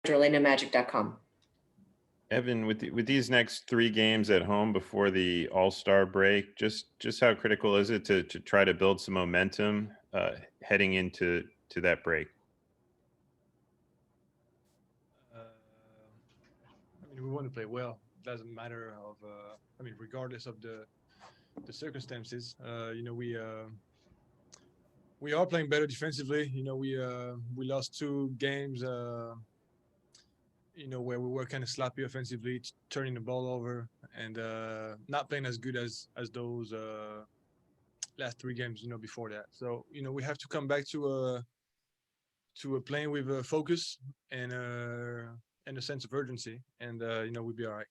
OrlandoMagic.com. Evan, with these next three games at home before the All-Star break, just how critical is it to try to build some momentum heading into that break? We want to play well. It doesn't matter of regardless of the circumstances. We are playing better defensively. We lost two games. Where we were kind of sloppy offensively, turning the ball over, and not playing as good as those last three games. Before that. So we have to come back to playing with focus and a sense of urgency, and we'll be all right.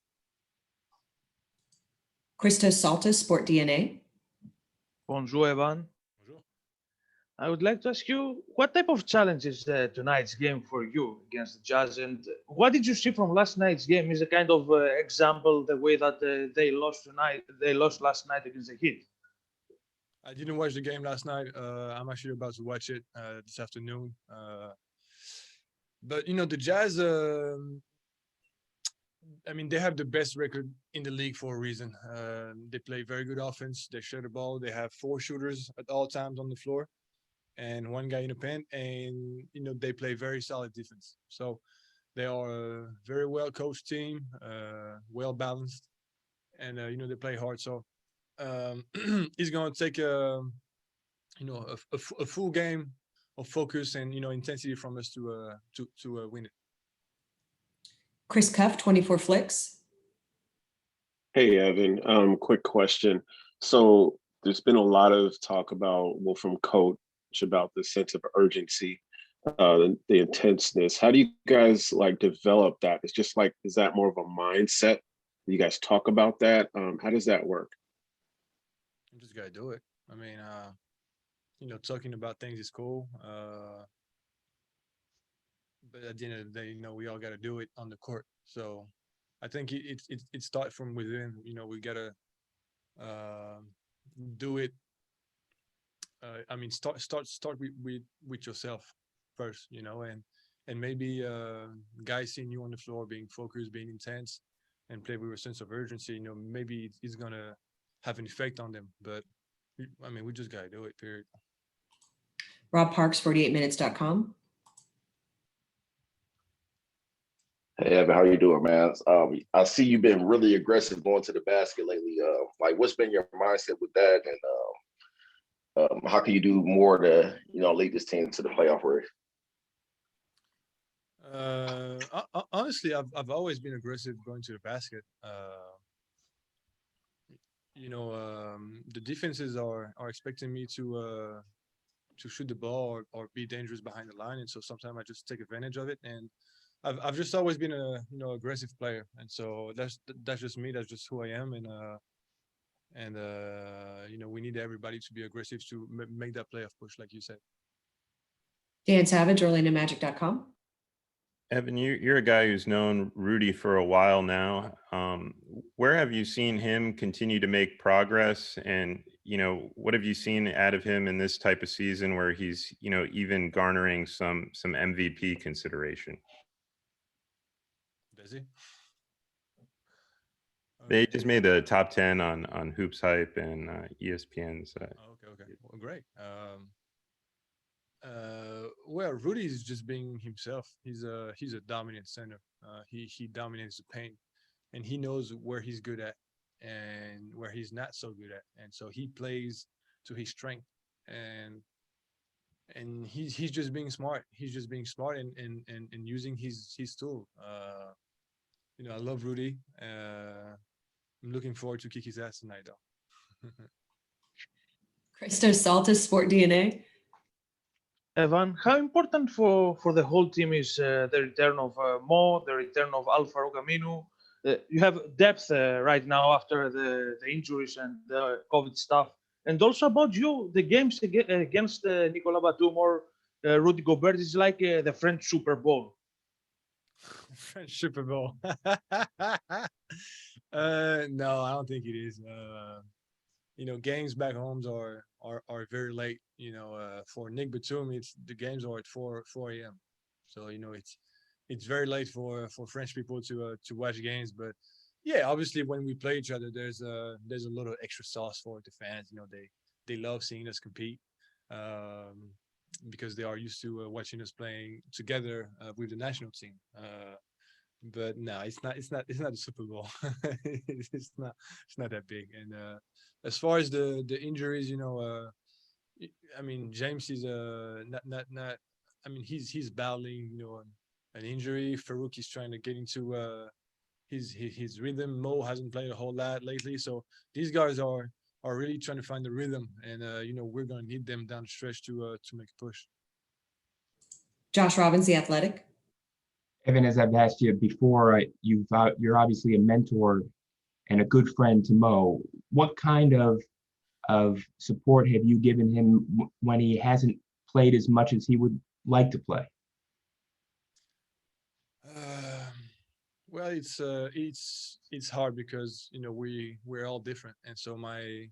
Christos Saltis, Sport DNA. Bonjour, Evan. Bonjour. I would like to ask you, what type of challenge is tonight's game for you against the Jazz? And what did you see from last night's game? Is a kind of example the way that they lost last night against the Heat? I didn't watch the game last night. I'm actually about to watch it this afternoon. But the Jazz, they have the best record in the league for a reason. They play very good offense. They share the ball. They have four shooters at all times on the floor, and one guy in the paint. And they play very solid defense. So they are a very well coached team, well balanced, and they play hard. So it's going to take a full game of focus and intensity from us to win it. Chris Cuff, 24 Flicks. Hey, Evan. Quick question. So there's been a lot of talk from coach about the sense of urgency, the intenseness. How do you guys develop that? It's just is that more of a mindset? You guys talk about that? How does that work? You just gotta do it. Talking about things is cool. But at the end of the day, we all got to do it on the court. So I think it starts from within. We got to do it. Start with yourself first, and maybe guys seeing you on the floor being focused, being intense, and play with a sense of urgency. Maybe it's gonna have an effect on them. But we just gotta do it. Period. Rob Parks, 48minutes.com. Hey, Evan, how you doing, man? I see you've been really aggressive going to the basket lately. What's been your mindset with that, and how can you do more to, lead this team to the playoff race? Honestly, I've always been aggressive going to the basket. The defenses are expecting me to shoot the ball or be dangerous behind the line, and so sometimes I just take advantage of it. And I've just always been a aggressive player, and so that's just me. That's just who I am, and we need everybody to be aggressive to make that playoff push, like you said. Dan Savage, OrlandoMagic.com. Evan, you're a guy who's known Rudy for a while now. Where have you seen him continue to make progress? And, what have you seen out of him in this type of season where he's, even garnering some MVP consideration? Does he? They Okay. just made the top 10 on Hoops Hype and ESPN's. Okay. Well, great. Well, Rudy is just being himself. He's a dominant center. He dominates the paint, and he knows where he's good at and where he's not so good at, and so he plays to his strength. And he's just being smart. He's just being smart and using his tool. I love Rudy. I'm looking forward to kick his ass tonight, though. Christos Saltis, Sport DNA. Evan, how important for the whole team is the return of Mo, the return of Alfaro Camino? You have depth right now after the injuries and the COVID stuff. And also about you, the games against Nicolas Batum or Rudy Gobert is like the French Super Bowl. French Super Bowl. No, I don't think it is. Games back homes are very late. For Nick Batum, the games are at 4 a.m. So it's very late for French people to watch games. But yeah, obviously when we play each other, there's a lot of extra sauce for the fans. You know, they love seeing us compete. Because they are used to watching us playing together with the national team. But no, it's not the Super Bowl. It's not that big. And as far as the injuries, I mean, James is not. I mean, he's battling, an injury. Farouk is trying to get into his rhythm. Mo hasn't played a whole lot lately, so these guys are really trying to find the rhythm, and we're gonna need them down the stretch to make a push. Josh Robbins, The Athletic. Evan, as I've asked you before, you're obviously a mentor and a good friend to Mo. What kind of support have you given him when he hasn't played as much as he would like to play? Well, it's hard because we're all different, and so my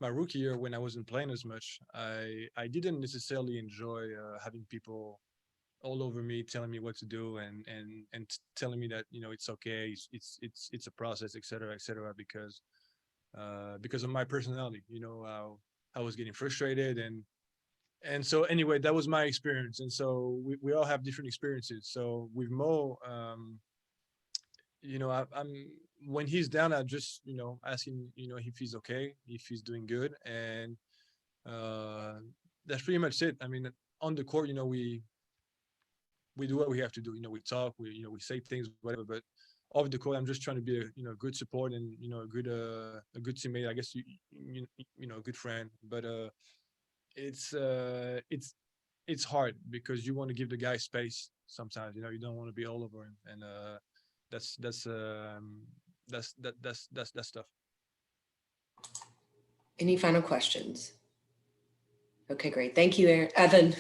rookie year when I wasn't playing as much, I didn't necessarily enjoy having people all over me telling me what to do and telling me that it's okay, it's a process, etc., because of my personality. I was getting frustrated, and so anyway, that was my experience, and so we all have different experiences. So with Mo, I'm when he's down, I just ask him if he's okay, if he's doing good, and that's pretty much it. I mean, on the court, we do what we have to do. We talk, we say things, whatever. But off the court, I'm just trying to be a good support and a good teammate. I guess a good friend. But it's hard because you want to give the guy space sometimes. You don't want to be all over him, and that's tough. Any final questions? Okay, great. Thank you, Evan.